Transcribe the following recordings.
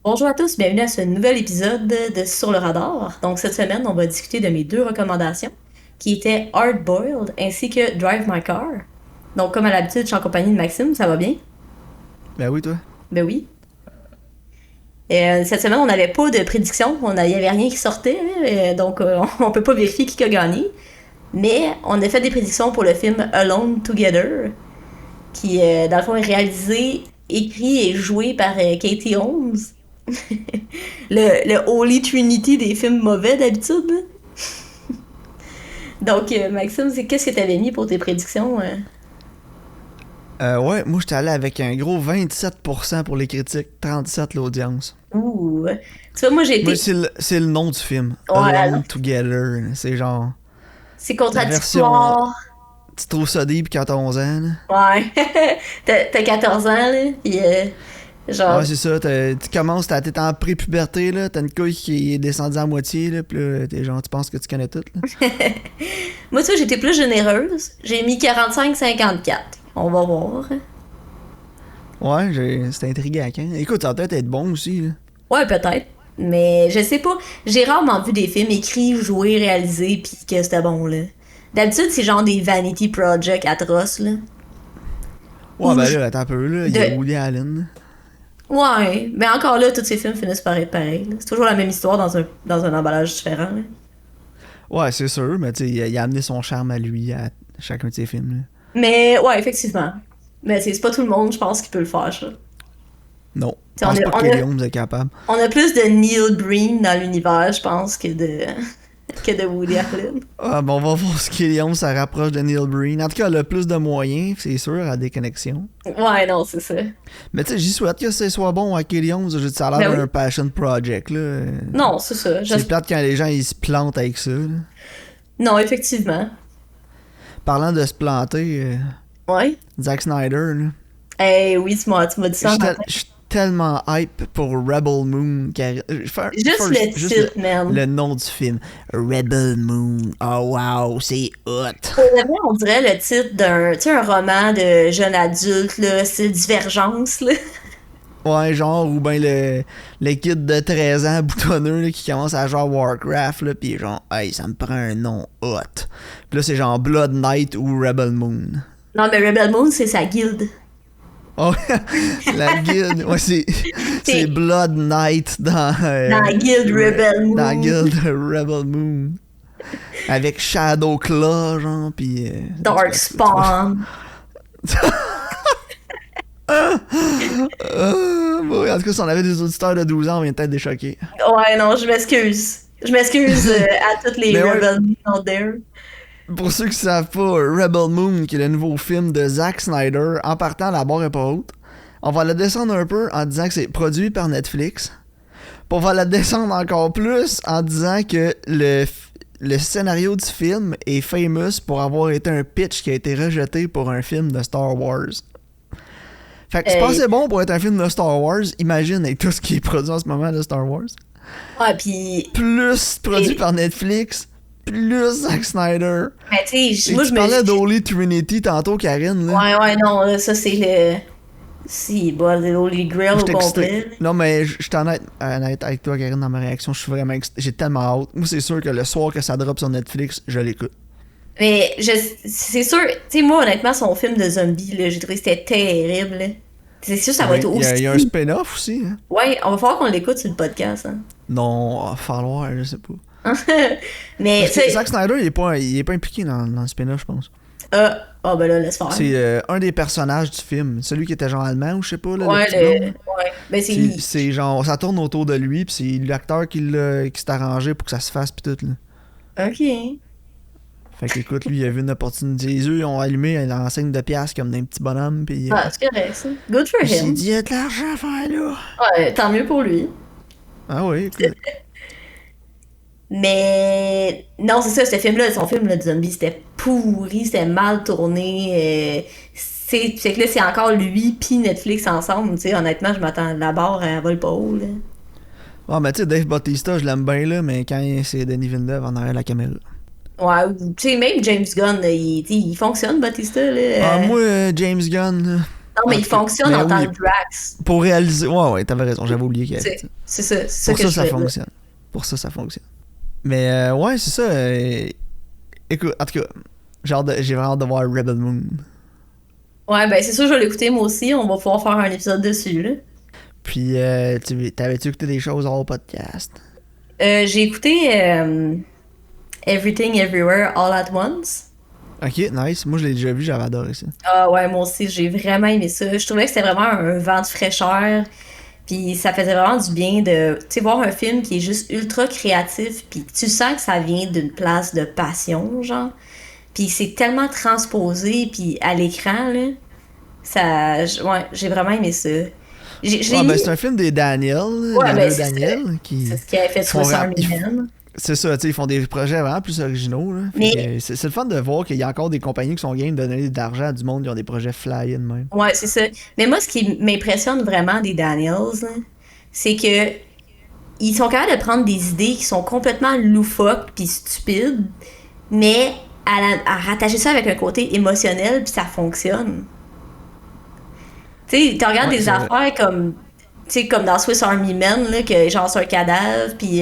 Bonjour à tous, bienvenue à ce nouvel épisode de Sur le radar. Donc cette semaine, on va discuter de mes deux recommandations, qui étaient Hard Boiled ainsi que Drive My Car. Donc comme à l'habitude, je suis en compagnie de Maxime, ça va bien? Ben oui, toi. Ben oui. Cette semaine, on n'avait pas de prédiction, il n'y avait rien qui sortait, donc on peut pas vérifier qui a gagné. Mais on a fait des prédictions pour le film Alone Together, qui dans le fond est réalisé, écrit et joué par Katie Holmes. le Holy Trinity des films mauvais d'habitude. Donc, Maxime, qu'est-ce que t'avais mis pour tes prédictions? Ouais, moi j'étais allé avec un gros 27% pour les critiques, 37% l'audience. Ouh. Tu vois, moi j'ai Moi, été. c'est le nom du film. Voilà, là. Alone Together. C'est genre. C'est La version. contradictoire. Tu trouves ça deep quand t'as 11 ans, là? Ouais. T'as 14 ans, là. Puis, genre. Ouais, c'est ça. Tu commences, t'es en pré-puberté, là. T'as une couille qui est descendue à moitié, là. Pis là, t'es genre, tu penses que tu connais tout, là. Moi, tu vois, j'étais plus généreuse. J'ai mis 45-54. On va voir. Ouais, c'est intriguant, hein. Écoute, ça va peut-être être bon aussi, là. Ouais, peut-être. Mais je sais pas. J'ai rarement vu des films écrits, joués, réalisés, pis que c'était bon, là. D'habitude, c'est genre des vanity projects atroces, là. Ouais, Ou ben là, attends un peu, là. Il y a de. Woody Allen. Ouais, mais encore là, tous ces films finissent par être pareils, là. C'est toujours la même histoire dans un emballage différent, là. Ouais, c'est sûr, mais tu sais, il a amené son charme à lui à chacun de ses films, là. Mais ouais, effectivement. Mais c'est pas tout le monde, je pense, qui peut le faire, ça. Non. Je T'sais, pense pas que Kelly Holmes est capable. on a plus de Neil Breen dans l'univers, je pense, que de Woody Allen. Ah, bon, on va voir si Kelly Holmes ça rapproche de Neil Breen. En tout cas, elle a plus de moyens, c'est sûr, à des connexions. Ouais, non, c'est ça. Mais tu sais, j'y souhaite que ce soit bon à Kelly Holmes. Ça a Ben l'air oui. d'un passion project, là. Non, c'est ça. C'est plate quand les gens ils se plantent avec ça, là. Non, effectivement. Parlant de se planter, Ouais. Zack Snyder, là. Eh oui, tu m'as dit ça en matin. Je suis tellement hype pour Rebel Moon. Juste le Juste titre, man. le nom du film. Rebel Moon. Oh wow, c'est hot. Pour de vrai, on dirait le titre d'un, tu sais, un roman de jeune adulte, là, c'est Divergence, là. Ouais, genre, ou ben le kid de 13 ans boutonneux là, qui commence à jouer à Warcraft, là, pis genre, hey, ça me prend un nom hot. Pis là, c'est genre Blood Knight ou Rebel Moon. Non, mais Rebel Moon, c'est sa guilde. Oh, la guilde, ouais, c'est C'est Blood Knight dans la guilde Rebel dans la Moon, guilde Rebel Moon. Avec Shadow Claw, genre, pis. En tout Dark cas, tu vois. Spawn. Bon, en tout cas, si on avait des auditeurs de 12 ans, on vient peut-être des choqués. Ouais, non, je m'excuse. Je m'excuse à toutes les Mais ouais, Rebel Moon out there. pour ceux qui savent pas, Rebel Moon, qui est le nouveau film de Zack Snyder, en partant, la barre est pas haute. On va la descendre un peu en disant que c'est produit par Netflix. Puis on va la descendre encore plus en disant que le scénario du film est famous pour avoir été un pitch qui a été rejeté pour un film de Star Wars. Fait que c'est pas Euh, assez bon pour être un film de Star Wars, imagine avec tout ce qui est produit en ce moment de Star Wars. ouais, pis. Plus produit et- par Netflix, plus Zack Snyder. Mais tu sais, Et moi, tu parlais d'Holy Trinity tantôt, Karine, là. Ouais, ouais, non, là, ça, c'est le. Si, bah, le Holy Grail Moi, au j'étais excité. complet. Non, mais je suis honnête avec toi, Karine, dans ma réaction. Je suis vraiment excité. J'ai tellement hâte. Moi, c'est sûr que le soir que ça drop sur Netflix, je l'écoute. Mais c'est sûr, tu sais, moi, honnêtement, son film de zombie, là, j'ai trouvé que c'était terrible, là. C'est sûr, ça va être Oui, il y a un aussi. spin-off aussi, hein. Ouais, on va falloir qu'on l'écoute sur le podcast, hein. Non, va falloir, je sais pas. Mais, Parce tu que sais, Zack Snyder, il est pas impliqué dans le spin-off, je pense. ah, ben là, laisse faire. C'est un des personnages du film. Celui qui était genre allemand ou je sais pas, là, le Ouais, petit blond. Là. ouais, ben c'est lui. C'est genre, ça tourne autour de lui, puis c'est l'acteur qui s'est arrangé pour que ça se fasse, puis tout, là. Ok. Fait qu'écoute, lui, il a vu une opportunité. Les yeux, ils ont allumé l'enseigne de pièces comme d'un petit bonhomme, puis Ah, c'est correct, ça. Good for il s'est him. dit, il y a de l'argent à faire là. Ouais, tant mieux pour lui. Ah oui, écoute. Mais non, c'est ça, ce film-là, son film là, de zombie, c'était pourri, c'était mal tourné. C'est que là, c'est encore lui puis Netflix ensemble. Tu sais, honnêtement, je m'attends la barre, elle vole pas haut, là. Ah, mais tu sais, Dave Bautista, je l'aime bien, là, mais quand c'est Denis Villeneuve en arrière de la caméra. Ouais, tu sais, même James Gunn, là, tu sais, il fonctionne, Batista, là. Ah, moi, James Gunn, là, Non, mais il fonctionne en tant que Drax. Pour réaliser... Ouais, t'avais raison, j'avais oublié qu'il y avait... C'est ça, pour que ça fonctionne. Pour ça fonctionne. Mais ouais, c'est ça. Écoute, en tout cas, j'ai vraiment hâte de voir Rebel Moon. Ouais, ben c'est sûr, je vais l'écouter moi aussi. On va pouvoir faire un épisode dessus, là. Puis, t'avais-tu écouté des choses hors podcast? J'ai écouté Everything Everywhere All at Once. Ok, nice. Moi, je l'ai déjà vu, j'avais adoré ça. Ah ouais, moi aussi, j'ai vraiment aimé ça. Je trouvais que c'était vraiment un vent de fraîcheur. Puis ça faisait vraiment du bien de, tu sais, voir un film qui est juste ultra créatif. Puis tu sens que ça vient d'une place de passion, genre. Puis c'est tellement transposé, puis à l'écran, là. Ouais, j'ai vraiment aimé ça. C'est un film des Daniel. Ouais, ben Daniel. C'est ce qui avait fait Swiss Army Man. C'est ça, tu sais, ils font des projets vraiment plus originaux. Là. C'est le fun de voir qu'il y a encore des compagnies qui sont game de donner de l'argent à du monde qui ont des projets fly-in même. Ouais, c'est ça. Mais moi, ce qui m'impressionne vraiment des Daniels, là, c'est que ils sont capables de prendre des idées qui sont complètement loufoques puis stupides, mais à rattacher ça avec un côté émotionnel puis ça fonctionne. Tu sais, tu regardes des affaires comme... Tu sais, comme dans Swiss Army Man, là, que genre c'est un cadavre, puis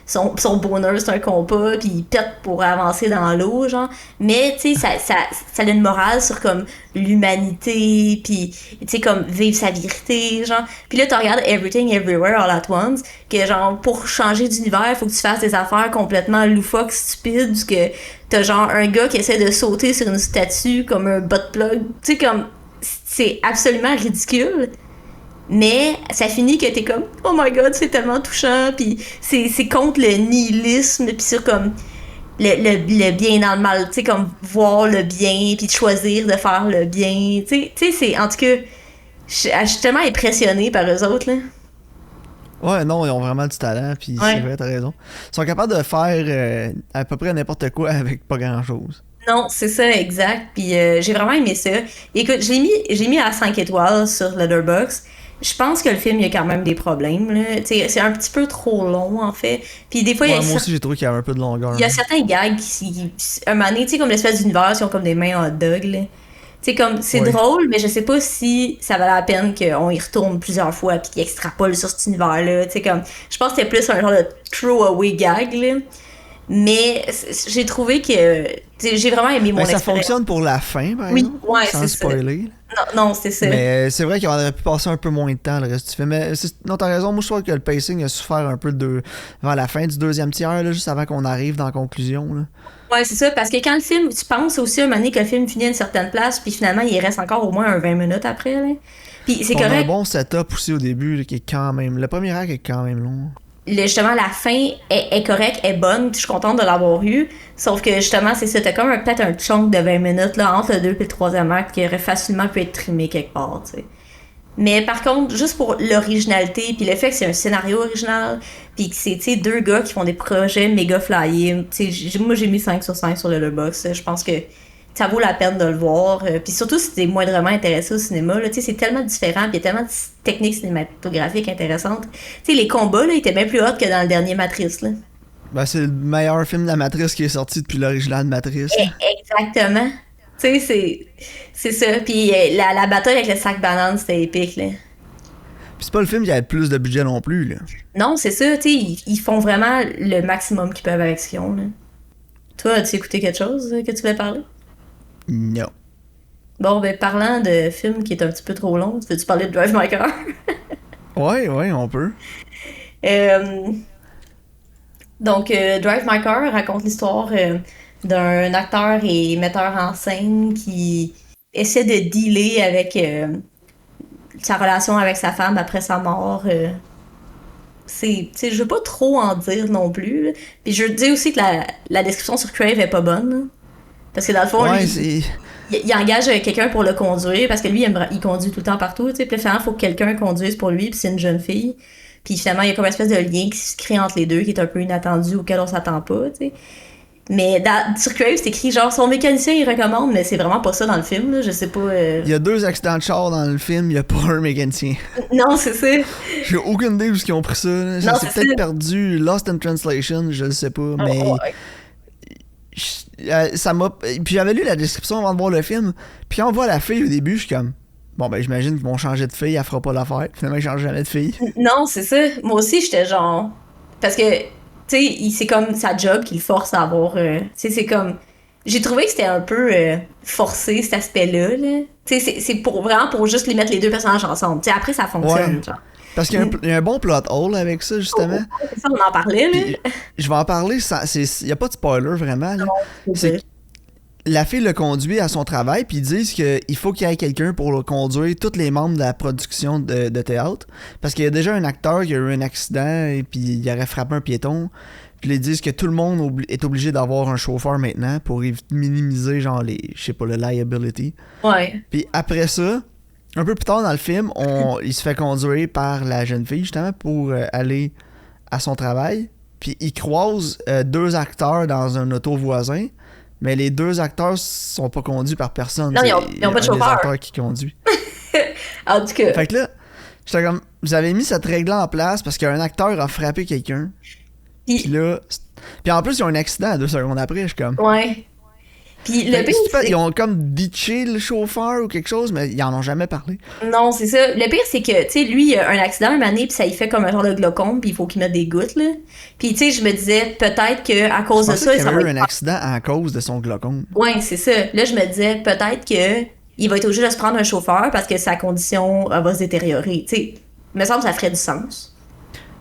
son bonheur c'est un compas, puis il pète pour avancer dans l'eau, genre. Mais, tu sais, ça a une morale sur comme l'humanité, puis, tu sais, comme vivre sa vérité, genre. Puis là, tu regardes Everything Everywhere All at Once, que genre, pour changer d'univers, faut que tu fasses des affaires complètement loufoques, stupides, que t'as genre un gars qui essaie de sauter sur une statue comme un butt plug. Tu sais, comme, c'est absolument ridicule. Mais ça finit que t'es comme oh my god, c'est tellement touchant, puis c'est contre le nihilisme, puis sur comme le bien dans le mal, tu sais, comme voir le bien puis choisir de faire le bien, tu sais c'est en tout cas je suis tellement impressionnée par eux autres là. Ouais, non, ils ont vraiment du talent, puis c'est vrai, t'as raison. Ils sont capables de faire à peu près n'importe quoi avec pas grand chose. Non, c'est ça, exact. Puis j'ai vraiment aimé ça. Écoute, j'ai mis à 5 étoiles sur Letterboxd. Je pense que le film, il y a quand même des problèmes, là. C'est un petit peu trop long, en fait. Puis des fois, moi aussi, j'ai trouvé qu'il y avait un peu de longueur. Il y a certains gags qui un moment donné, tu sais, comme l'espèce d'univers, ils ont comme des mains en hot dog, là. Tu sais, comme, c'est drôle, mais je sais pas si ça valait la peine qu'on y retourne plusieurs fois puis qu'ils extrapolent sur cet univers-là. Tu sais, comme, je pense que c'était plus un genre de throwaway gag, là. Mais j'ai trouvé que j'ai vraiment aimé mon expérience. Ça fonctionne pour la fin, par exemple, sans spoiler. Non, c'est ça. Mais c'est vrai qu'on aurait pu passer un peu moins de temps le reste du film. Mais non, t'as raison, moi je trouve que le pacing a souffert un peu vers la fin du deuxième tiers, là, juste avant qu'on arrive dans la conclusion. Là. Ouais, c'est ça, parce que quand le film, tu penses aussi un moment donné que le film finit à une certaine place, puis finalement il reste encore au moins un 20 minutes après. Là. Puis c'est correct. On a un bon setup aussi au début, là, qui est quand même... Le premier acte est quand même long. Justement, la fin est correcte, est bonne, je suis contente de l'avoir eu. Sauf que justement, c'est ça, t'as comme peut-être un chunk de 20 minutes là, entre le 2 et le troisième acte qui aurait facilement pu être trimé quelque part, tu sais. Mais par contre, juste pour l'originalité, puis le fait que c'est un scénario original, puis que c'est, tu sais, deux gars qui font des projets méga flyés. Tu sais, moi j'ai mis 5 sur 5 sur le Letterboxd. Je pense que ça vaut la peine de le voir. Puis surtout si t'es moindrement intéressé au cinéma, là, c'est tellement différent, puis il y a tellement de techniques cinématographiques intéressantes. Tu sais, les combats, là, étaient bien plus hauts que dans le dernier Matrice, là. Ben, c'est le meilleur film de la Matrice qui est sorti depuis l'original de Matrice. Exactement. Tu sais, c'est ça. Puis la bataille avec le sac banane, c'était épique, là. Puis c'est pas le film qui a le plus de budget non plus, là. Non, c'est ça, tu sais, ils font vraiment le maximum qu'ils peuvent avec ce qu'ils ont, là. Toi, as-tu écouté quelque chose que tu voulais parler? Non. Bon, ben, parlant de film qui est un petit peu trop long, veux-tu parler de Drive My Car? ouais, on peut. Donc, Drive My Car raconte l'histoire d'un acteur et metteur en scène qui essaie de dealer avec sa relation avec sa femme après sa mort. Je veux pas trop en dire non plus. Là. Puis je dis aussi que la description sur Crave est pas bonne. Là. Parce que dans le fond, il engage quelqu'un pour le conduire parce que lui, il conduit tout le temps partout. Puis finalement, il faut que quelqu'un conduise pour lui, puis c'est une jeune fille. Puis finalement, il y a comme une espèce de lien qui se crée entre les deux qui est un peu inattendu, auquel on s'attend pas. T'sais. Mais sur Crave, c'est écrit genre son mécanicien il recommande, mais c'est vraiment pas ça dans le film. Là. Je sais pas. Il y a 2 accidents de char dans le film, il y a pas un mécanicien. Non, c'est ça. J'ai aucune idée où ils ont pris ça. Là. Ça s'est peut-être perdu, Lost in Translation, je le sais pas, mais. Ça m'a. Puis j'avais lu la description avant de voir le film. Puis quand on voit la fille au début, je suis comme. Bon, ben, j'imagine qu'ils vont changer de fille, elle fera pas l'affaire. Finalement, ils changent jamais de fille. Non, c'est ça. Moi aussi, j'étais genre. Parce que, tu sais, c'est comme sa job qui le force à avoir. Tu sais, c'est comme. J'ai trouvé que c'était un peu forcé, cet aspect-là. Là. Tu sais, c'est pour, vraiment pour juste les mettre les deux personnages ensemble. Tu sais, après, ça fonctionne. Ouais. Genre. Parce qu'il y a un bon plot hole avec ça, justement. C'est ça, on en parlait, là. Puis, je vais en parler, il n'y a pas de spoiler vraiment. Là. C'est que la fille le conduit à son travail, puis ils disent qu'il faut qu'il y ait quelqu'un pour le conduire, tous les membres de la production de théâtre. Parce qu'il y a déjà un acteur qui a eu un accident, et puis il aurait frappé un piéton. Puis ils disent que tout le monde est obligé d'avoir un chauffeur maintenant pour minimiser, genre, je sais pas, le liability. Ouais. Puis après ça, un peu plus tard dans le film, il se fait conduire par la jeune fille, justement, pour aller à son travail. Puis il croise deux acteurs dans un auto voisin, mais les deux acteurs sont pas conduits par personne. Non, ils ont pas de chauffeur. C'est un des acteurs qui conduit. En tout cas. Fait que là, j'étais comme, vous avez mis cette règle-là en place parce qu'un acteur a frappé quelqu'un. Puis là, puis en plus, ils ont un accident 2 secondes après, je suis comme... Ouais. Puis le pire, ils ont comme ditché le chauffeur ou quelque chose, mais ils en ont jamais parlé. Non, c'est ça. Le pire, c'est que, tu sais, lui, il a un accident une année, puis ça y fait comme un genre de glaucome, puis il faut qu'il mette des gouttes, là. Puis, tu sais, je me disais, peut-être qu'à cause de ça... Il y a eu un accident à cause de son glaucome. Ouais, c'est ça. Là, je me disais, peut-être que il va être obligé de se prendre un chauffeur parce que sa condition va se détériorer. Tu sais, il me semble que ça ferait du sens.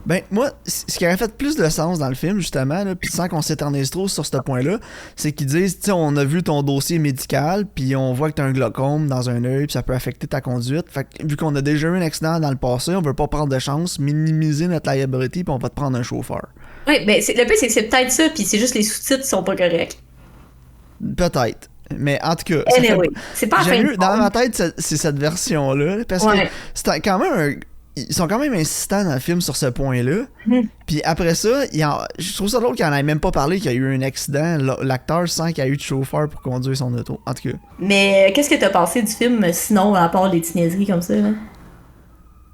Ben, moi, ce qui aurait fait plus de sens dans le film, justement, là, pis sans qu'on s'éternise trop sur ce point-là, c'est qu'ils disent, tu sais, on a vu ton dossier médical, puis on voit que t'as un glaucome dans un œil, puis ça peut affecter ta conduite. Fait que, vu qu'on a déjà eu un accident dans le passé, on veut pas prendre de chance, minimiser notre liability, puis on va te prendre un chauffeur. Ouais, ben, le pire, c'est que c'est peut-être ça, puis c'est juste les sous-titres qui sont pas corrects. Peut-être. Mais en tout cas, anyway, c'est pas dans ma tête, c'est cette version-là, parce que c'est quand même ils sont quand même insistants dans le film sur ce point-là. Puis après ça, je trouve ça drôle qu'il en ait même pas parlé qu'il y a eu un accident, l'acteur, sans qu'il y ait eu de chauffeur pour conduire son auto. En tout cas. Mais qu'est-ce que t'as pensé du film, sinon, à part les tinaiseries comme ça? Là?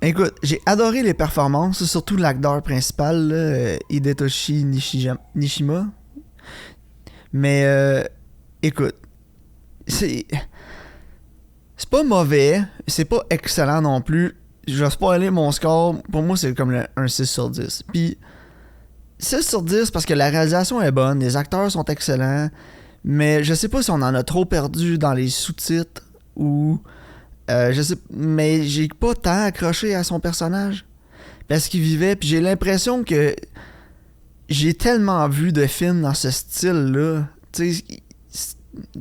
Écoute, j'ai adoré les performances, surtout l'acteur principal, là, Hidetoshi Nishima. Mais, écoute, c'est pas mauvais, c'est pas excellent non plus. Je vais spoiler mon score. Pour moi, c'est comme un 6 sur 10. Puis 6 sur 10 parce que la réalisation est bonne, les acteurs sont excellents, mais je sais pas si on en a trop perdu dans les sous-titres ou... je sais, mais j'ai pas tant accroché à son personnage parce qu'il vivait, puis j'ai l'impression que j'ai tellement vu de films dans ce style-là. Tu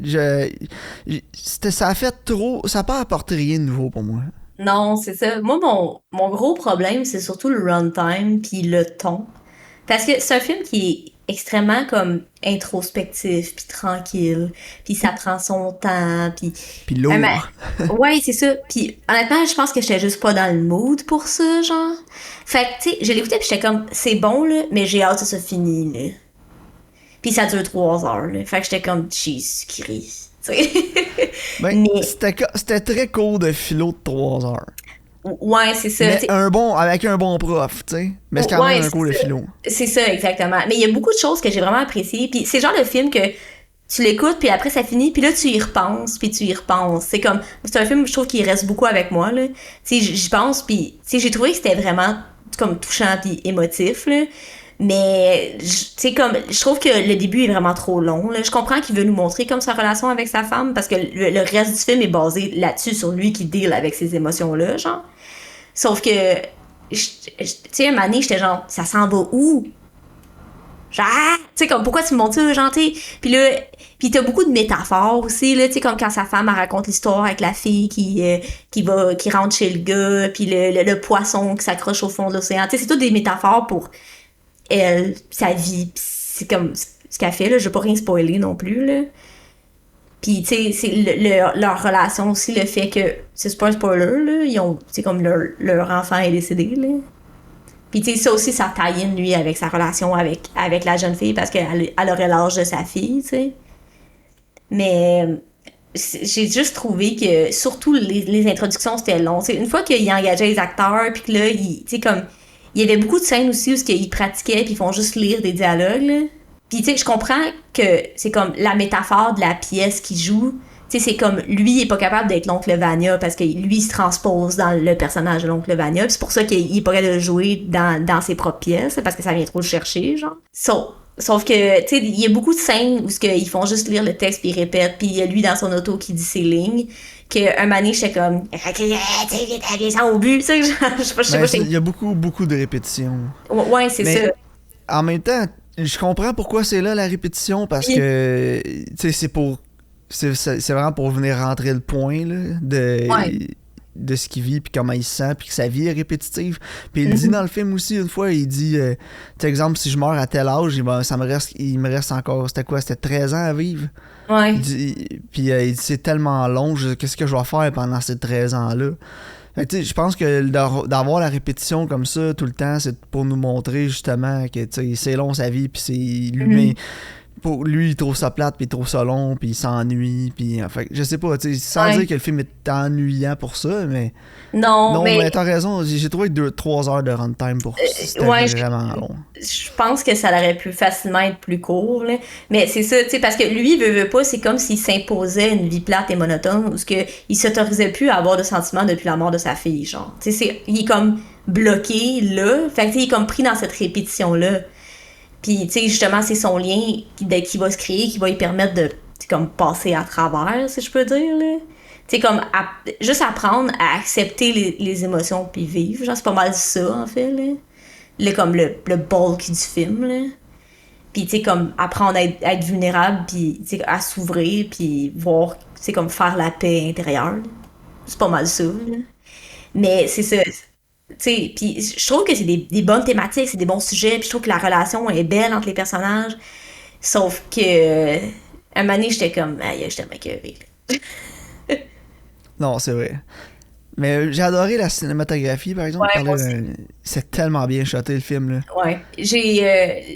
sais, ça a fait trop... Ça n'a pas apporté rien de nouveau pour moi. Non, c'est ça. Moi, mon gros problème, c'est surtout le runtime puis le ton. Parce que c'est un film qui est extrêmement comme introspectif puis tranquille, puis ça prend son temps, puis... Puis lourd. Ouais, c'est ça. Puis honnêtement, je pense que j'étais juste pas dans le mood pour ça, genre. Fait que, tu sais, je l'écoutais puis j'étais comme, c'est bon, là, mais j'ai hâte que ça finisse, là. Puis ça dure 3 heures, là. Fait que j'étais comme, Jesus Christ. Ben, mais... C'était très court de philo de 3 heures. Ouais, c'est ça. Mais avec un bon prof, tu sais. Mais c'est quand même un cours de philo. C'est ça, exactement. Mais il y a beaucoup de choses que j'ai vraiment appréciées. Puis c'est le genre de film que tu l'écoutes, puis après ça finit, puis là tu y repenses, puis tu y repenses. C'est comme, c'est un film, je trouve, qui reste beaucoup avec moi, là. Tu sais, j'y pense, puis tu sais, j'ai trouvé que c'était vraiment comme touchant puis émotif, là. Mais, tu sais, comme, je trouve que le début est vraiment trop long. Là. Je comprends qu'il veut nous montrer comme sa relation avec sa femme, parce que le reste du film est basé là-dessus, sur lui qui deal avec ces émotions-là, genre. Sauf que, tu sais, un moment donné, j'étais genre, ça s'en va où? Genre, tu sais, comme, pourquoi tu me montres ça, genre, tu sais? Puis là, puis t'as beaucoup de métaphores aussi, là, tu sais, comme quand sa femme, elle raconte l'histoire avec la fille qui rentre chez le gars, puis le poisson qui s'accroche au fond de l'océan. Tu sais, c'est toutes des métaphores pour elle, sa vie, pis c'est comme ce qu'elle fait, là, je veux pas rien spoiler non plus, là. Pis, tu sais, c'est leur relation aussi, le fait que, c'est pas un spoiler, là, ils ont, c'est comme leur enfant est décédé, là. Pis, tu sais, ça aussi, ça taille in, lui, avec sa relation avec la jeune fille, parce qu'elle aurait l'âge de sa fille, tu sais. Mais j'ai juste trouvé que, surtout les introductions, c'était long. T'sais, une fois qu'il engageait les acteurs, puis que là, tu sais, comme... Il y avait beaucoup de scènes aussi où ils pratiquaient puis ils font juste lire des dialogues, là. Puis tu sais, je comprends que c'est comme la métaphore de la pièce qu'ils jouent. Tu tu sais, c'est comme, lui, il est pas capable d'être l'oncle Vanya parce que lui, il se transpose dans le personnage de l'oncle Vanya, pis c'est pour ça qu'il est pas capable de le jouer dans ses propres pièces, parce que ça vient trop le chercher, genre. Sauf que, tu sais, il y a beaucoup de scènes où ils font juste lire le texte puis ils répètent, puis il y a lui dans son auto qui dit ses lignes, qu'un moment donné, j'étais comme, viens ça au but, tu sais, je sais pas, Il y a beaucoup de répétitions. Ouais, c'est ça. En même temps, je comprends pourquoi c'est là la répétition, parce que, tu sais, c'est vraiment pour venir rentrer le point, là, de ce qu'il vit, puis comment il se sent, puis que sa vie est répétitive. Puis il dit dans le film aussi, une fois, il dit, par exemple, si je meurs à tel âge, il me reste encore, c'était 13 ans à vivre. Ouais. Il dit, c'est tellement long, qu'est-ce que je vais faire pendant ces 13 ans-là? Fait que, je pense que d'avoir la répétition comme ça tout le temps, c'est pour nous montrer justement que c'est long sa vie, puis c'est lui, pour lui, il trouve ça plate, puis il trouve ça long, puis il s'ennuie, puis fait, je sais pas, sans dire que le film est ennuyant pour ça, mais non, mais t'as raison, j'ai trouvé 2-3 heures de runtime pour c'était vraiment long. Je pense que ça aurait pu facilement être plus court, là. Mais c'est ça, tu sais, parce que lui, veut pas, c'est comme s'il s'imposait une vie plate et monotone, où il s'autorisait plus à avoir de sentiments depuis la mort de sa fille, genre. Tu sais, il est comme bloqué là, fait que il est comme pris dans cette répétition-là. Puis, tu sais, justement, c'est son lien qui va se créer, qui va lui permettre de, comme, passer à travers, si je peux dire, là. Tu sais, comme, juste apprendre à accepter les émotions puis vivre. Genre, c'est pas mal ça, en fait, là. Comme le bulk du film, là. Puis, tu sais, comme, apprendre à être vulnérable, puis, tu sais, à s'ouvrir, puis voir, tu sais, comme, faire la paix intérieure, là. C'est pas mal ça, là. Mais c'est ça. Puis je trouve que c'est des bonnes thématiques, c'est des bons sujets, puis je trouve que la relation est belle entre les personnages. Sauf que un moment donné, j'étais comme j'étais écœurée. Non, c'est vrai. Mais j'ai adoré la cinématographie, par exemple. C'est tellement bien shoté le film, là. Ouais.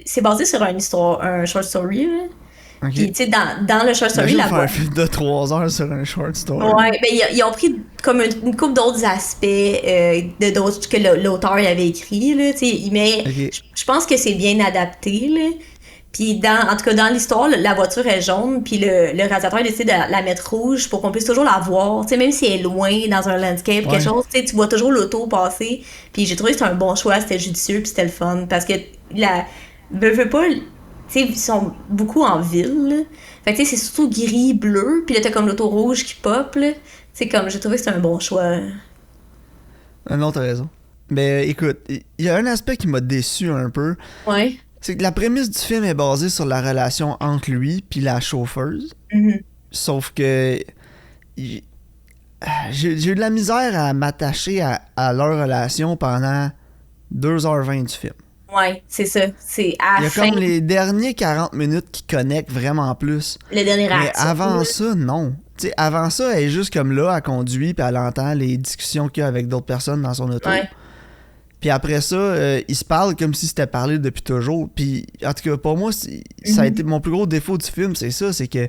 C'est basé sur une histoire, un short story, là. Okay. Puis, tu sais, dans le short story, là faire un film de 3 heures sur un short story. Ouais, ben ils ont pris comme une couple d'autres aspects d'autres que l'auteur avait écrit, là, tu sais, mais je pense que c'est bien adapté, là. Puis en tout cas, dans l'histoire, la voiture est jaune, puis le réalisateur décide de la mettre rouge pour qu'on puisse toujours la voir, tu sais, même si elle est loin dans un landscape, quelque chose, tu sais, tu vois toujours l'auto passer. Puis j'ai trouvé que c'était un bon choix, c'était judicieux, puis c'était le fun, parce que veux pas, tu sais, ils sont beaucoup en ville, là. Fait que, tu sais, c'est surtout gris, bleu, puis là, t'as comme l'auto rouge qui pop, là. C'est comme, j'ai trouvé que c'était un bon choix. Non, t'as raison. Mais écoute, il y a un aspect qui m'a déçu un peu. Ouais. C'est que la prémisse du film est basée sur la relation entre lui puis la chauffeuse. Mm-hmm. Sauf que j'ai eu de la misère à m'attacher à leur relation pendant 2h20 du film. Ouais, c'est ça. C'est à la fin. Il y a comme les derniers 40 minutes qui connectent vraiment plus. Le dernier acte. Mais avant ça, non. T'sais, avant ça, elle est juste comme là, elle conduit, puis elle entend les discussions qu'il y a avec d'autres personnes dans son auto. Ouais. Puis après ça, ils se parlent comme si c'était parlé depuis toujours. Puis en tout cas, pour moi, ça a été mon plus gros défaut du film, c'est ça, c'est que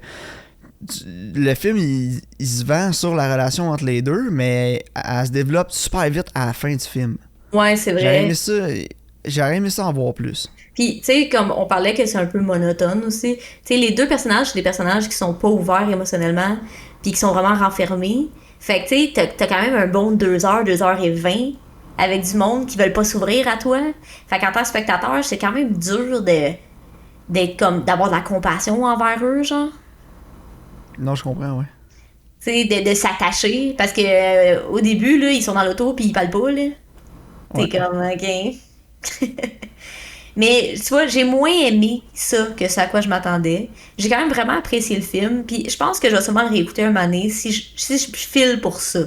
le film, il se vend sur la relation entre les deux, mais elle se développe super vite à la fin du film. Ouais, c'est vrai. J'aurais aimé ça en voir plus. Puis, tu sais, comme on parlait que c'est un peu monotone aussi, tu sais, les deux personnages, c'est des personnages qui sont pas ouverts émotionnellement, puis qui sont vraiment renfermés. Fait que, tu sais, t'as quand même un bon 2h20 avec du monde qui veulent pas s'ouvrir à toi. Fait qu'en tant que spectateur, c'est quand même dur d'être comme, d'avoir de la compassion envers eux, genre. Non, je comprends, ouais. Tu sais, de s'attacher, parce que au début, là, ils sont dans l'auto puis ils parlent pas, là. T'es comme, ok. Mais tu vois, j'ai moins aimé ça que ce à quoi je m'attendais. J'ai quand même vraiment apprécié le film, puis je pense que je vais sûrement le réécouter un moment donné si je file pour ça.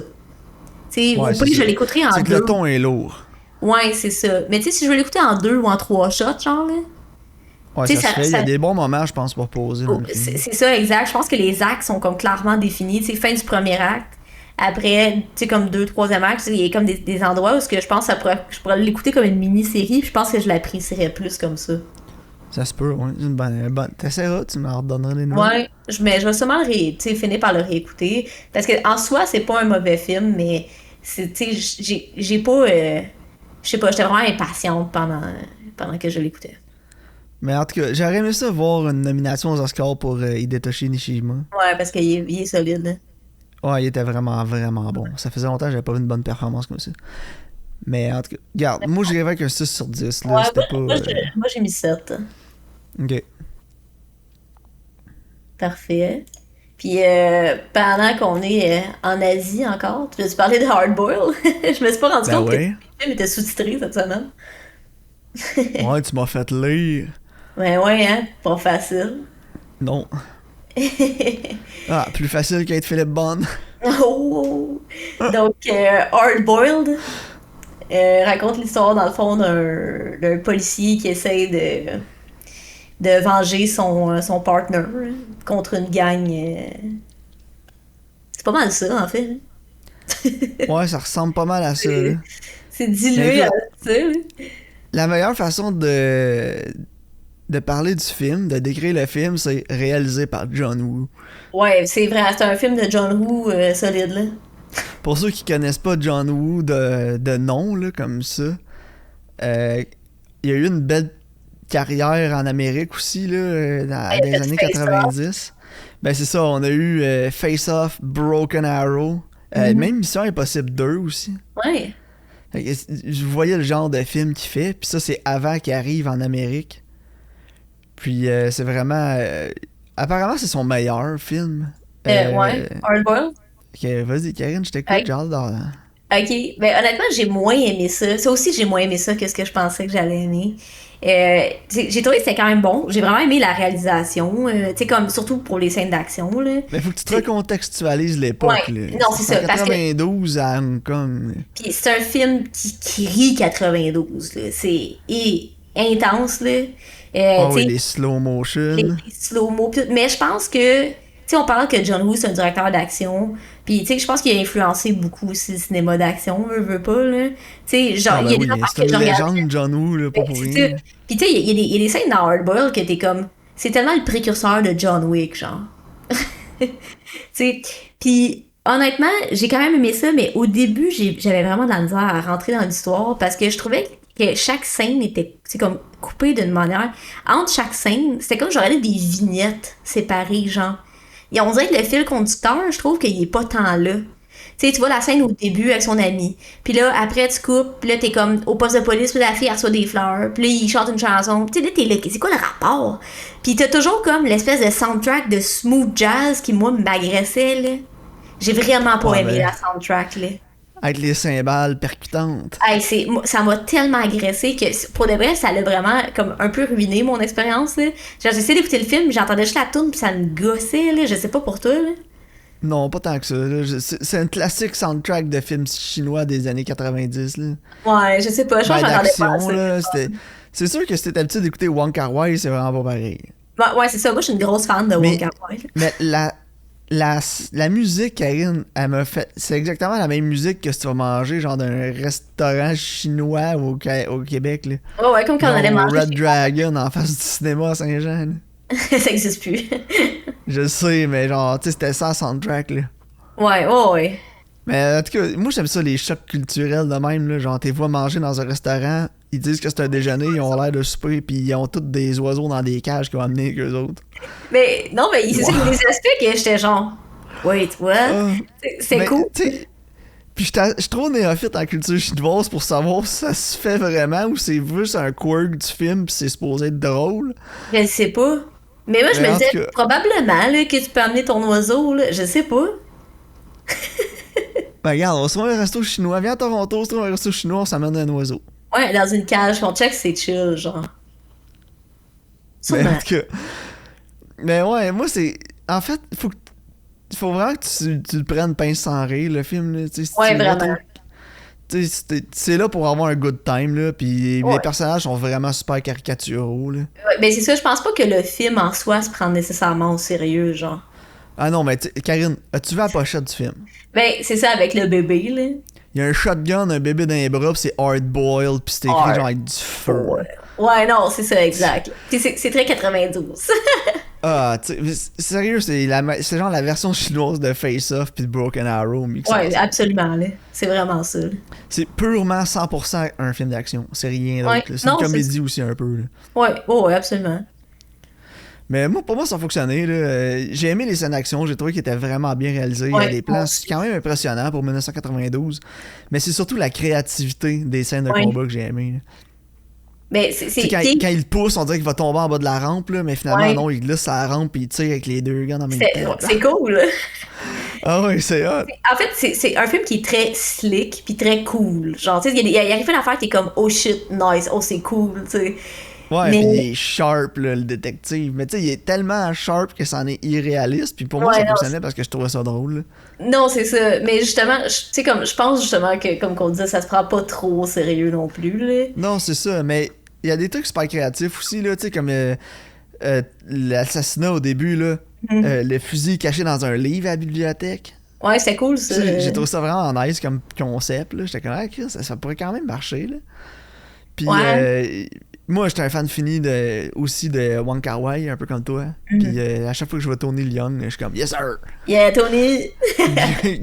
Tu sais, ou pas que je l'écouterai en deux. C'est que le ton est lourd. Ouais, c'est ça. Mais tu sais, si je veux l'écouter en 2 ou en 3 shots, genre, là. Ouais, ça se fait. Il y a des bons moments, je pense, pour poser. C'est ça, exact. Je pense que les actes sont comme clairement définis. Tu sais, fin du premier acte. Après, tu sais, comme 2, 3e acte, il y a comme des endroits où je pense que je pourrais l'écouter comme une mini-série, puis je pense que je l'apprécierais plus comme ça. Ça se peut, ouais. T'essaieras, tu m'en redonneras les nouvelles. Ouais, je vais sûrement finir par le réécouter. Parce que en soi, c'est pas un mauvais film, mais j'ai pas. Je sais pas, j'étais vraiment impatiente pendant que je l'écoutais. Mais en tout cas, j'aurais aimé ça voir une nomination aux Oscars pour Hidetoshi Nishijima. Ouais, parce qu'il est solide, là. Ouais, il était vraiment, vraiment bon. Ça faisait longtemps que j'avais pas vu une bonne performance comme ça. Mais en tout cas, regarde, moi j'irais avec un 6 sur 10. Là, Ouais, c'était pas. moi, j'ai mis 7. Ok. Parfait. Puis pendant qu'on est en Asie encore, tu veux-tu parler de Hard Boil? Je me suis pas rendu Ben compte que le ouais. film était sous-titré cette semaine. Ouais, tu m'as fait lire. Ouais, ouais, hein? Pas facile. Non. Ah, plus facile qu'être Philippe Bond. Oh! Donc, Hard Boiled raconte l'histoire, dans le fond, d'un policier qui essaie de venger son partner contre une gang. C'est pas mal ça, en fait. Ouais, ça ressemble pas mal à ça. Là. C'est Mais dilué à écoute, ça, là. la meilleure façon de parler du film, de décrire le film, c'est réalisé par John Woo. Ouais, c'est vrai, c'est un film de John Woo solide, là. Pour ceux qui connaissent pas John Woo de nom, là, comme ça, il y a eu une belle carrière en Amérique aussi, là, dans Il a les fait années Face Off. 90. Ben c'est ça, on a eu Face Off, Broken Arrow, même Mission Impossible 2 aussi. Ouais. Fait que je voyais le genre de film qu'il fait, puis ça c'est avant qu'il arrive en Amérique. Puis c'est vraiment... apparemment c'est son meilleur film. Ouais, Hard Boiled. Ok, vas-y Karine, je t'écoute, Ouais. j'ai hâte d'en- Ok, ben honnêtement, j'ai moins aimé ça. Ça aussi, j'ai moins aimé ça que ce que je pensais que j'allais aimer. J'ai trouvé que c'était quand même bon. J'ai vraiment aimé la réalisation. Tu sais, comme surtout pour les scènes d'action, là. Mais faut que tu te C'est- recontextualises l'époque, Ouais, là. non, c'est ça, en parce que- 92 à Hong Kong. Là. Puis c'est un film qui rit 92, là. C'est intense, là. Ah Tu oui, sais, les slow motion. les slow-mo. Mais je pense que, tu sais, on parle que John Woo, c'est un directeur d'action. Puis, tu sais, je pense qu'il a influencé beaucoup aussi le cinéma d'action, veut pas, là. Tu sais, genre, Ah il ben y a des oui, affaires c'est que une je regarde. légende, John Woo, là, pas pour C'est rien. ça. Puis, tu sais, il y a des scènes dans Hard Boiled que t'es comme. C'est tellement le précurseur de John Wick, genre. Tu sais, puis honnêtement, j'ai quand même aimé ça, mais au début, j'avais vraiment de la misère à rentrer dans l'histoire parce que je trouvais que chaque scène était, c'est comme coupée d'une manière. Entre chaque scène, c'était comme j'aurais des vignettes séparées, genre. Et on dirait que le fil conducteur, je trouve qu'il est pas tant là. Tu sais, tu vois la scène au début avec son ami. Puis là, après, tu coupes. Puis là, t'es comme au poste de police. Puis la fille, elle reçoit des fleurs. Puis là, il chante une chanson. Tu sais, là, t'es là. C'est quoi le rapport? Puis t'as toujours comme l'espèce de soundtrack de smooth jazz qui, moi, m'agressait, là. J'ai vraiment pas Ouais, aimé mais- la soundtrack, là. Avec les cymbales percutantes. Hey, ça m'a tellement agressé que pour de vrai, ça l'a vraiment comme un peu ruiné mon expérience, là. Genre, j'ai essayé d'écouter le film, j'entendais juste la tune puis ça me gossait, là. Je sais pas pour toi, là. Non, pas tant que ça. Là. C'est un classique soundtrack de films chinois des années 90. Là. Ouais, je sais pas, je pense Ben, que j'entendais pas d'action, ça. là. C'est sûr que si t'es habitué d'écouter Wong Kar Wai, c'est vraiment pas pareil. Ouais, c'est ça. Moi, je suis une grosse fan de Mais- Wong Kar-wai, là. Mais la musique, Karine, elle m'a fait. C'est exactement la même musique que si tu vas manger, genre d'un restaurant chinois au Québec. Là. Ouais, comme quand on Genre allait au manger. Red Dragon en face du cinéma à Saint-Jean. là. Ça existe plus. Je sais, mais genre, tu sais, c'était ça, soundtrack. Là. Ouais. Mais en tout cas, moi j'aime ça les chocs culturels de même, là. Genre t'es vois manger dans un restaurant, ils disent que c'est un déjeuner, ils ont l'air de souper, puis ils ont tous des oiseaux dans des cages qu'ils ont amenés avec eux autres. Mais non, mais c'est ça, il y a des aspects que j'étais genre. Wait, what? Ah. C'est Mais, cool. tu sais, puis je suis trop néophyte en culture chinoise pour savoir si ça se fait vraiment ou c'est juste un quirk du film pis c'est supposé être drôle. Je sais pas. Mais moi, je Mais me en disais, tout cas- probablement, là, que tu peux amener ton oiseau, là. Je sais pas. Ben regarde, on va se trouver un resto chinois, viens à Toronto, on se trouve un resto chinois, on s'amène un oiseau. Ouais, dans une cage, on check, c'est chill, genre. Mais Sûrement. en tout cas. Mais ouais, moi c'est. En fait, faut vraiment que tu le prennes pince sans rire, le film, là. Tu sais, si Ouais, tu le vois vraiment. trop- tu sais, c'est là pour avoir un good time, là, pis Ouais. les personnages sont vraiment super caricaturaux, là. Ouais, mais c'est ça, je pense pas que le film en soi se prend nécessairement au sérieux, genre. Ah non, mais Karine, as-tu vu la pochette du film? Ben, c'est ça avec le bébé, là. Il y a un shotgun, un bébé dans les bras, pis c'est hard boiled, pis c'est écrit Hard. genre avec du feu. Ouais, non, c'est ça, exact. Puis c'est très 92. Ah, tu sais, sérieux, c'est genre la version chinoise de Face Off puis de Broken Arrow mixé Ouais, ensemble. absolument, là. C'est vraiment ça. Là. C'est purement 100% un film d'action. C'est rien Ouais, d'autre, là. C'est une non, c'est ça. comédie aussi un peu, là. Ouais, oh, ouais, absolument. Mais moi, pour moi, ça a fonctionné, là. J'ai aimé les scènes d'action. J'ai trouvé qu'ils étaient vraiment bien réalisés. Il y a Ouais, des moi plans aussi. quand même impressionnants pour 1992. Mais c'est surtout la créativité des scènes de Ouais. combat que j'ai aimé, là. Mais Tu sais, quand il pousse, on dirait qu'il va tomber en bas de la rampe, là, mais finalement, ouais, non, il glisse sur la rampe et il tire avec les deux gars en même c'est temps. ouais, c'est cool. Là. Ah ouais, c'est hot. En fait, c'est un film qui est très slick puis très cool. Genre, tu sais, il arrive une affaire qui est comme oh shit, nice, oh c'est cool, tu sais. Ouais, Mais puis il est sharp, là, le détective. Mais tu sais, il est tellement sharp que c'en est irréaliste. Puis pour moi, ouais, ça non, fonctionnait parce que je trouvais ça drôle, là. non, c'est ça. Mais justement, tu sais, comme je pense justement que, comme qu'on disait, ça se prend pas trop au sérieux non plus, là. Non, c'est ça, mais il y a des trucs super créatifs aussi, là, tu sais, comme l'assassinat au début, là. Mhm. Le fusil caché dans un livre à la bibliothèque. Ouais, c'était cool, ça. Ça, j'ai trouvé ça vraiment nice comme concept, là. J'étais comme, ah, Chris, ça pourrait quand même marcher, là. Puis, Ouais. moi, j'étais un fan fini aussi de Wong Kar-wai, un peu comme toi. Puis, Mhm. à chaque fois que je vois Tony Leung, je suis comme, yes sir! Yeah, Tony.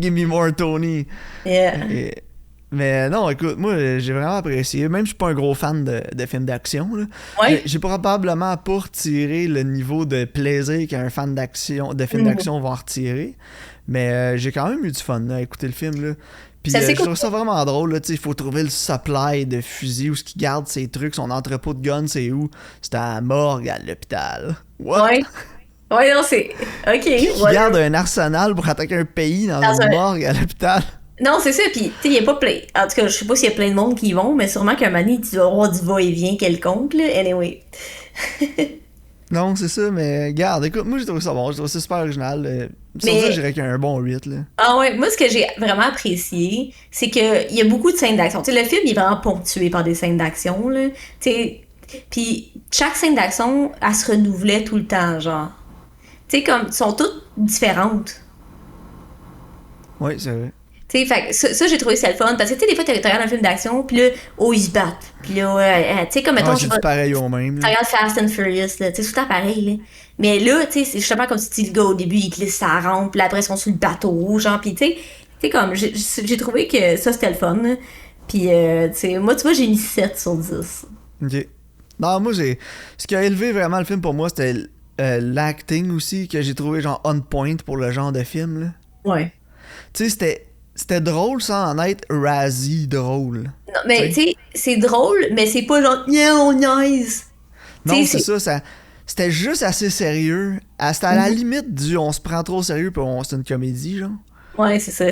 Give me more Tony! Yeah. Et- mais non, écoute, moi, j'ai vraiment apprécié. Même si je suis pas un gros fan de films d'action, là, Ouais. j'ai probablement pas retiré le niveau de plaisir qu'un fan d'action, de films Mhm. d'action va en retirer. Mais j'ai quand même eu du fun là, à écouter le film. Là. Puis C'est assez je cool. trouve ça vraiment drôle. Là, il faut trouver le supply de fusils, où ce qu'il garde ses trucs, son entrepôt de guns, c'est où? C'est à la morgue, à l'hôpital. What? Ouais. Ouais, non, c'est. Ok, Qui voilà. garde un arsenal pour attaquer un pays dans Dans une un- morgue à l'hôpital? Non, c'est ça, pis, tu sais, il y a pas plein. En tout cas, je sais pas s'il y a plein de monde qui y vont, mais sûrement qu'un moment donné, tu vas avoir du va-et-vient quelconque, là. Anyway. Non, c'est ça, mais garde, écoute, moi j'ai trouvé ça bon, j'ai trouvé ça super original. Sur 10, je Mais, dirais qu'il y a un bon 8, là. ah ouais, moi, ce que j'ai vraiment apprécié, c'est qu'il y a beaucoup de scènes d'action. Tu sais, le film, il est vraiment ponctué par des scènes d'action, là. Tu sais, puis chaque scène d'action, elle se renouvelait tout le temps, genre. Tu sais, comme, elles sont toutes différentes. Oui, c'est vrai. Tu sais, fait que ça, j'ai trouvé ça le fun. Parce que, tu sais, des fois, tu regardes un film d'action, puis là, oh, ils se battent. Puis là, tu sais, comme, Ouais, mettons, je c'est sais du pas, pareil au même, tu là. regardes Fast and Furious, là, tu sais, c'est tout le temps pareil, là. Mais là, tu sais, c'est justement comme si le gars, au début, il glisse sa rampe, puis après, ils sont sur le bateau, genre, puis tu sais, comme, j'ai trouvé que ça, c'était le fun, là. Puis, tu sais, moi, tu vois, j'ai mis 7 sur 10. Ok. Non, moi j'ai. Ce qui a élevé vraiment le film pour moi, c'était l'acting aussi, que j'ai trouvé genre on point pour le genre de film, là. Ouais. Tu sais, c'était drôle sans en être Razzie drôle. Non, Tu mais, sais? tu sais, c'est drôle, mais c'est pas genre, yeah, on niaise. Tu Non, sais, c'est ça, c'était juste assez sérieux. C'était à la Mhm. limite du on se prend trop au sérieux puis c'est une comédie, genre. Ouais, c'est ça.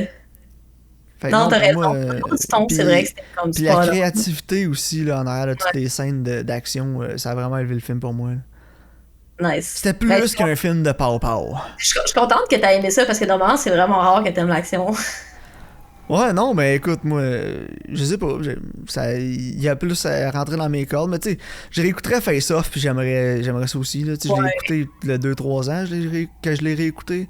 Fait que Non, non, t'as pour raison. moi. Au niveau du ton, c'est vrai que Puis, c'était comme puis la spot on. créativité aussi, là, en arrière de toutes Ouais, les scènes d'action, ça a vraiment élevé le film pour moi, là. nice. C'était Ben, plus qu'un film de pow-pow. je suis contente que t'as aimé ça parce que normalement, c'est vraiment rare que t'aimes l'action. Ouais, non, mais écoute, moi, je sais pas, il y a plus à rentrer dans mes cordes, mais tu sais, je réécouterais Face Off, puis j'aimerais ça aussi, là, tu sais, je l'ai Ouais. écouté le 2-3 ans, que je l'ai réécouté,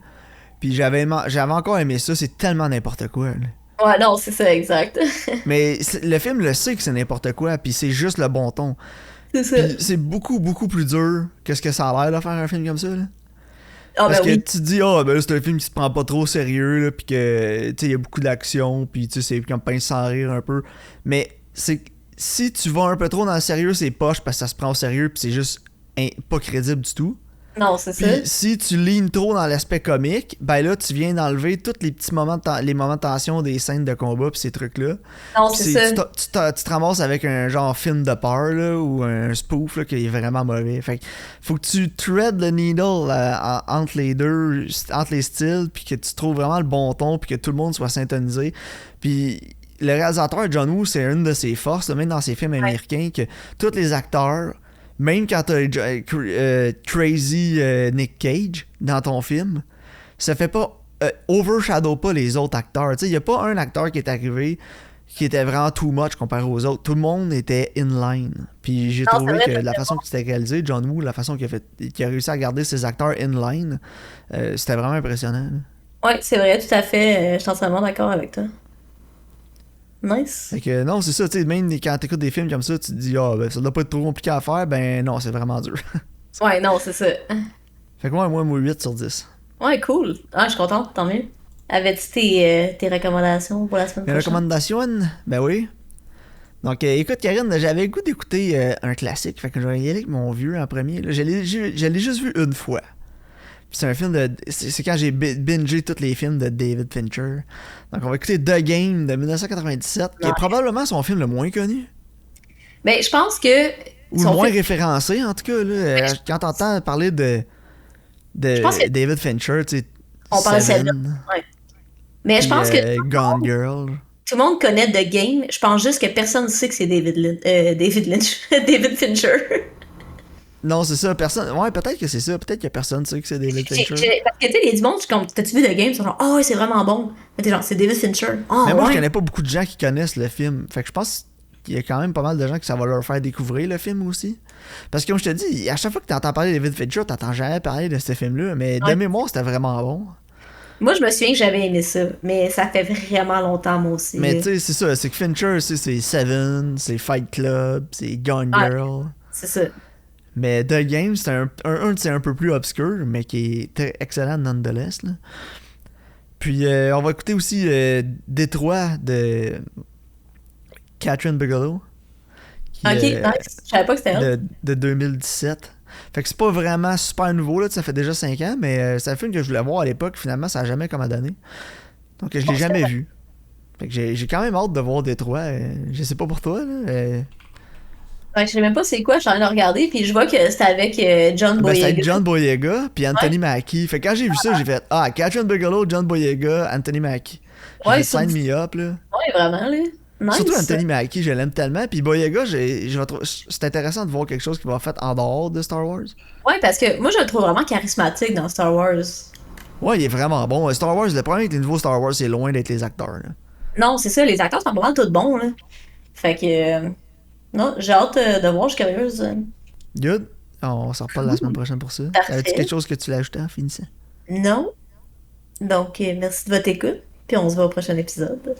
puis j'avais encore aimé ça, c'est tellement n'importe quoi, là. Ouais, non, c'est ça, exact. Mais le film le sait que c'est n'importe quoi, puis c'est juste le bon ton. C'est ça. Puis c'est beaucoup, beaucoup plus dur que ce que ça a l'air de faire un film comme ça, là. Ah, Parce ben que oui. tu te dis, ah, ben là, c'est un film qui se prend pas trop au sérieux, là, puis que, tu sais, il y a beaucoup d'action, puis tu sais, c'est comme pince sans rire un peu. Mais c'est si tu vas un peu trop dans le sérieux, c'est poche parce que ça se prend au sérieux, puis c'est juste pas crédible du tout. Non, c'est ça. Puis si tu lignes trop dans l'aspect comique, ben là, tu viens d'enlever tous les petits moments les moments de tension des scènes de combat, puis ces trucs-là. Non, Puis c'est ça. tu te ramasses avec un genre film de peur là, ou un spoof là, qui est vraiment mauvais. Fait que faut que tu thread le needle entre les deux, entre les styles, puis que tu trouves vraiment le bon ton, puis que tout le monde soit syntonisé. Puis le réalisateur John Woo, c'est une de ses forces, là, même dans ses films Ouais. américains, que tous les acteurs, même quand t'as Crazy Nick Cage dans ton film, ça fait pas overshadow pas les autres acteurs. Tu sais, il y a pas un acteur qui est arrivé qui était vraiment too much comparé aux autres. Tout le monde était in line. Puis j'ai Non, c'est trouvé vrai, que t'as la raison. façon que c'était réalisé, John Woo, la façon qu'il a réussi à garder ses acteurs in line, c'était vraiment impressionnant, là. Ouais, c'est vrai, tout à fait. Je suis entièrement d'accord avec toi. Nice. Fait que non, c'est ça, tu sais, même quand t'écoutes des films comme ça, tu te dis, ah, ben ça doit pas être trop compliqué à faire, ben non, c'est vraiment dur. Ouais, non, c'est ça. Fait que moi, 8 sur 10. Ouais, cool. Ah, je suis contente, tant mieux. Avais-tu tes recommandations pour la semaine Mes prochaine? recommandations, ben oui. Donc, écoute, Karine, j'avais le goût d'écouter un classique. Fait que je vais y aller avec mon vieux en premier. Là. Je l'ai juste vu une fois. Puis c'est un film de. C'est quand j'ai bingé tous les films de David Fincher. Donc, on va écouter The Game de 1997, qui est probablement son film le moins connu. Ben, je pense que. Ou le moins référencé, en tout cas. Là, quand t'entends parler de Je pense que David Fincher, tu sais. on parle de celle-là. Ouais. Mais je pense que Gone Girl. tout le monde connaît The Game. Je pense juste que personne ne sait que c'est David Lynch. David Fincher. Non, c'est ça, personne. Ouais, peut-être que c'est ça. Peut-être que personne ne sait que c'est David Fincher. Parce que tu sais, les du monde, comme, t'as-tu vu The Game? Ils sont genre, oh, c'est vraiment bon. Mais t'es genre, c'est David Fincher. Oh, mais moi, ouais. je connais pas beaucoup de gens qui connaissent le film. Fait que je pense qu'il y a quand même pas mal de gens que ça va leur faire découvrir le film aussi. Parce que comme je te dis, à chaque fois que t'entends parler de David Fincher, t'entends jamais parler de ce film-là. Mais de mémoire, c'était vraiment bon. Moi, je me souviens que j'avais aimé ça, mais ça fait vraiment longtemps, moi aussi. Mais tu sais, c'est ça, c'est que Fincher, c'est Seven, c'est Fight Club, c'est Gone Girl. C'est ça. Mais The Game, c'est c'est un peu plus obscur, mais qui est très excellent nonetheless. Là. Puis on va écouter aussi Détroit de Catherine Bigelow. Qui, ok, nice. Je savais pas que c'était elle. De 2017. Fait que c'est pas vraiment super nouveau, là, ça fait déjà 5 ans, mais c'est un film que je voulais voir à l'époque, finalement ça a jamais comme donné. Donc je l'ai jamais vu. Fait que j'ai quand même hâte de voir Détroit. Je sais pas pour toi, là. Ouais, je sais même pas c'est quoi, je suis en train de regarder, puis je vois que c'était avec John Boyega. C'était avec John Boyega, puis Anthony Mackie. Fait que quand j'ai vu ça, j'ai fait ah, Catherine Bigelow, John Boyega, Anthony Mackie. Ouais, sign me up, là. Ouais, vraiment, là. Nice. Surtout Anthony Mackie, je l'aime tellement. Puis Boyega, c'est intéressant de voir quelque chose qui va faire en dehors de Star Wars. Ouais, parce que moi, je le trouve vraiment charismatique dans Star Wars. Ouais, il est vraiment bon. Star Wars, le problème avec les nouveaux Star Wars, c'est loin d'être les acteurs. Là. Non, c'est ça, les acteurs sont vraiment tous bons, là. Fait que. Non, j'ai hâte de voir, je suis curieuse. Good. On s'en reparle la semaine prochaine pour ça. Parfait. Avais-tu quelque chose que tu l'as ajouté en finissant? Non. Donc, merci de votre écoute, puis on se voit au prochain épisode.